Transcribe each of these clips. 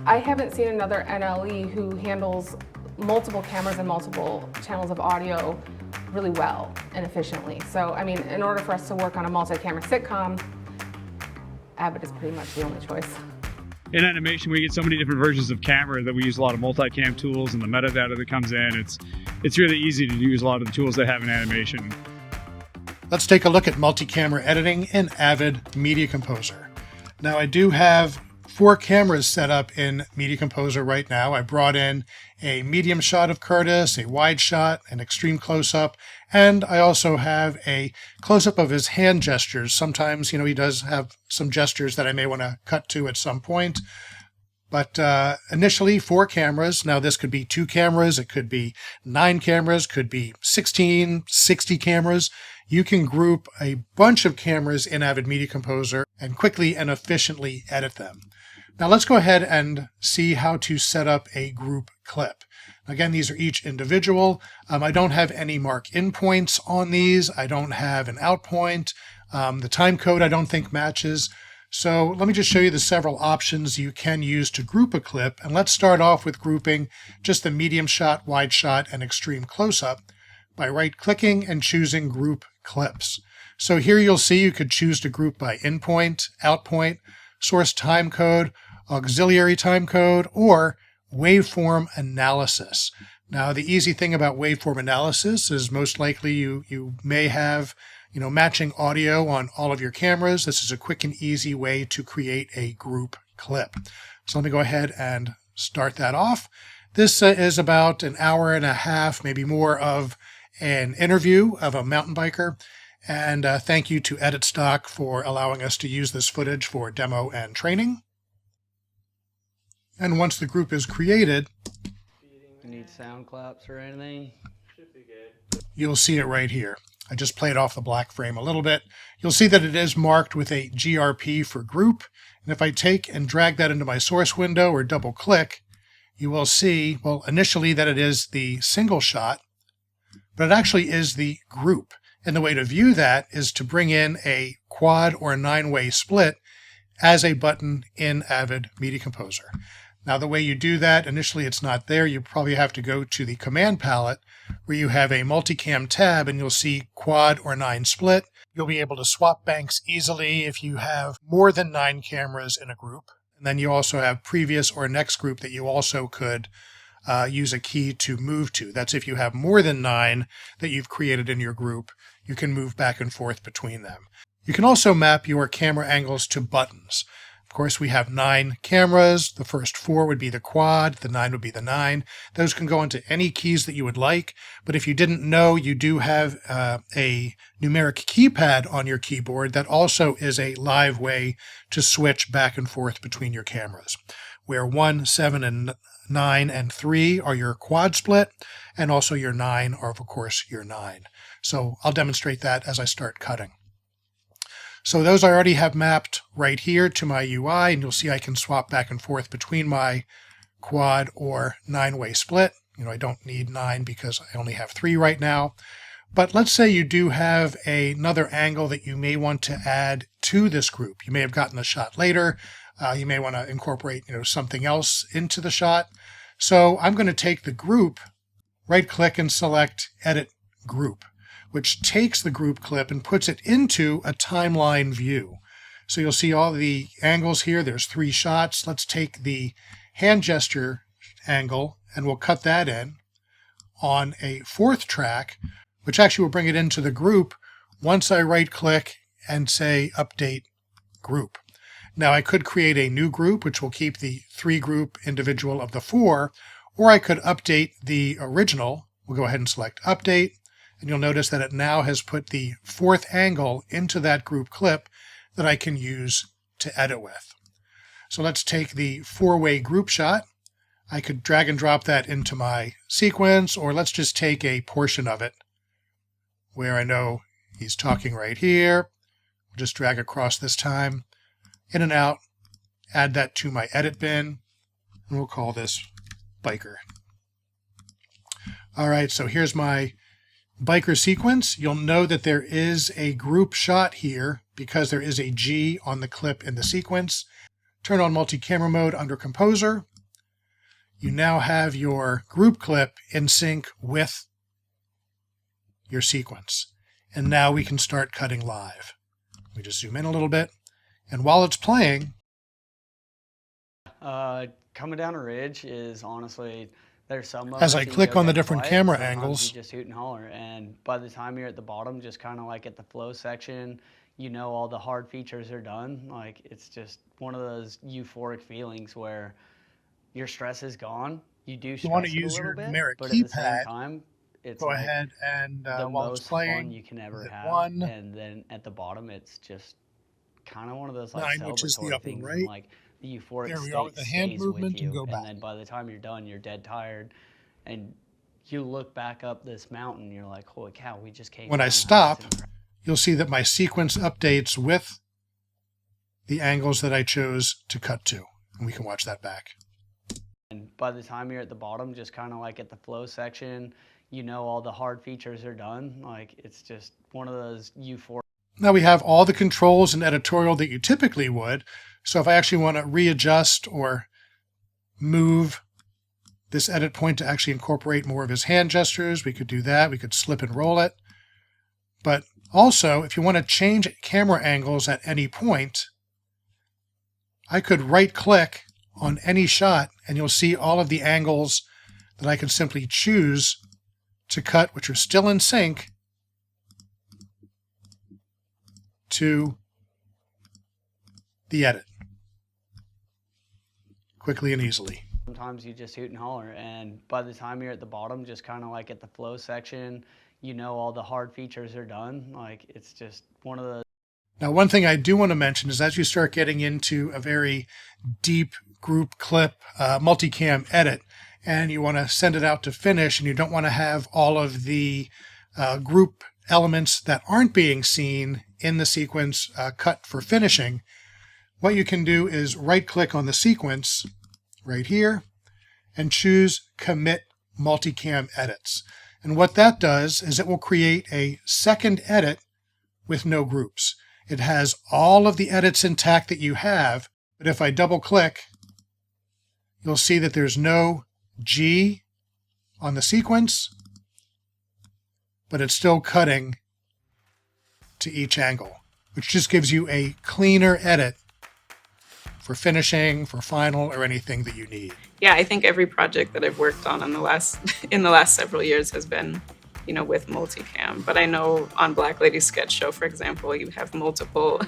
I haven't seen another NLE who handles multiple cameras and multiple channels of audio really well and efficiently. So, I mean, in order for us to work on a multi-camera sitcom, Avid is pretty much the only choice. In animation, we get so many different versions of camera that we use a lot of multicam tools and the metadata that comes in. It's really easy to use a lot of the tools they have in animation. Let's take a look at multi-camera editing in Avid Media Composer. Now, I do have 4 cameras set up in Media Composer right now. I brought in a medium shot of Curtis, a wide shot, an extreme close-up, and I also have a close-up of his hand gestures. Sometimes, he does have some gestures that I may want to cut to at some point. But initially, 4 cameras. Now, this could be 2 cameras. It could be 9 cameras. Could be 16, 60 cameras. You can group a bunch of cameras in Avid Media Composer and quickly and efficiently edit them. Now let's go ahead and see how to set up a group clip. Again, these are each individual. I don't have any mark in points on these. I don't have an out point. The time code I don't think matches. So let me just show you the several options you can use to group a clip. And let's start off with grouping just the medium shot, wide shot, and extreme close-up by right-clicking and choosing Group Clips. So here you'll see you could choose to group by in point, out point, source time code, auxiliary time code, or waveform analysis. Now, the easy thing about waveform analysis is most likely you may have matching audio on all of your cameras. This is a quick and easy way to create a group clip. So let me go ahead and start that off. This is about an hour and a half, maybe more, of an interview of a mountain biker. And thank you to Edit Stock for allowing us to use this footage for demo and training. And once the group is created, you need sound claps or anything? Should be good. You'll see it right here. I just played off the black frame a little bit. You'll see that it is marked with a GRP for group. And if I take and drag that into my source window or double click, you will see, well, initially that it is the single shot, but it actually is the group. And the way to view that is to bring in a quad or 9-way split as a button in Avid Media Composer. Now, the way you do that, initially it's not there. You probably have to go to the command palette where you have a MultiCam tab and you'll see quad or 9 split. You'll be able to swap banks easily if you have more than 9 cameras in a group. And then you also have previous or next group that you also could use a key to move to. That's if you have more than 9 that you've created in your group, you can move back and forth between them. You can also map your camera angles to buttons. Of course, we have 9 cameras. The first 4 would be the quad. The 9 would be the 9. Those can go into any keys that you would like. But if you didn't know, you do have a numeric keypad on your keyboard that also is a live way to switch back and forth between your cameras, where 1, 7, and 9 and 3 are your quad split, and also your 9 are, of course, your 9. So I'll demonstrate that as I start cutting. So those I already have mapped right here to my UI, and you'll see I can swap back and forth between my quad or 9-way split. I don't need 9 because I only have 3 right now. But let's say you do have another angle that you may want to add to this group. You may have gotten a shot later. You may want to incorporate something else into the shot. So I'm going to take the group, right-click and select Edit Group, which takes the group clip and puts it into a timeline view. So you'll see all the angles here. There's 3 shots. Let's take the hand gesture angle and we'll cut that in on a 4th track, which actually will bring it into the group once I right-click and say Update Group. Now I could create a new group, which will keep the 3 group individual of the 4, or I could update the original. We'll go ahead and select Update. And you'll notice that it now has put the 4th angle into that group clip that I can use to edit with. So let's take the 4-way group shot. I could drag and drop that into my sequence, or let's just take a portion of it where I know he's talking right here. We'll just drag across this time, in and out, add that to my edit bin, and we'll call this biker. All right, so here's my biker sequence, you'll know that there is a group shot here because there is a G on the clip in the sequence. Turn on multi-camera mode under Composer. You now have your group clip in sync with your sequence. And now we can start cutting live. We just zoom in a little bit. And while it's playing, coming down a ridge is honestly, there's some as moments I that you click go on the dead different quiet, camera sometimes angles, you just hoot and holler, and by the time you're at the bottom, just kind of like at the flow section, you know all the hard features are done. Like, it's just one of those euphoric feelings where your stress is gone. You do you want stress to it a use little your bit, numeric but at the same keypad. time, it's Go like ahead and the while it's most playing, fun you can ever hit have. 1, And then at the bottom, it's just kind of one of those like 9, which is the celebratory upper things, and right. like the euphoric There we are with state the hand stays movement with and you, go and back. then by the time you're done, you're dead tired, and you look back up this mountain, you're like, holy cow, we just came When down I the stop, highest in- you'll see that my sequence updates with the angles that I chose to cut to. And we can watch that back. And by the time you're at the bottom, just kind of like at the flow section, you know all the hard features are done. Like, it's just one of those euphoric. Now we have all the controls and editorial that you typically would. So if I actually want to readjust or move this edit point to actually incorporate more of his hand gestures, we could do that. We could slip and roll it. But also, if you want to change camera angles at any point, I could right-click on any shot, and you'll see all of the angles that I can simply choose to cut, which are still in sync, to the edit quickly and easily. Sometimes you just hoot and holler, and by the time you're at the bottom, just kind of like at the flow section, you know all the hard features are done. Like, it's just one of the. Now, one thing I do want to mention is as you start getting into a very deep group clip multicam edit, and you want to send it out to finish, and you don't want to have all of the group elements that aren't being seen in the sequence cut for finishing, what you can do is right-click on the sequence right here and choose Commit Multicam Edits. And what that does is it will create a second edit with no groups. It has all of the edits intact that you have, but if I double-click, you'll see that there's no G on the sequence, but it's still cutting to each angle, which just gives you a cleaner edit for finishing, for final, or anything that you need. Yeah, I think every project that I've worked on in the last several years has been, with multicam. But I know on Black Lady's sketch show, for example, you have multiple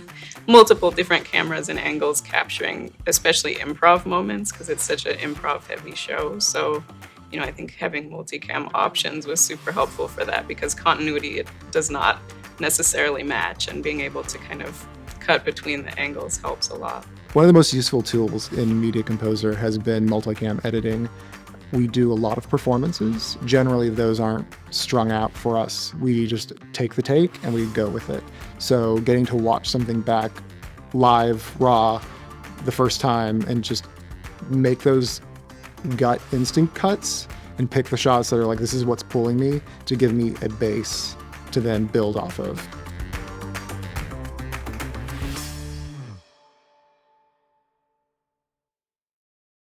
different cameras and angles capturing, especially improv moments, because it's such an improv-heavy show. So, I think having multicam options was super helpful for that, because continuity it does not necessarily match, and being able to kind of cut between the angles helps a lot. One of the most useful tools in Media Composer has been multicam editing. We do a lot of performances. Generally, those aren't strung out for us. We just take the take and we go with it. So getting to watch something back live, raw, the first time, and just make those gut instinct cuts and pick the shots that are like, this is what's pulling me, to give me a base to then build off of.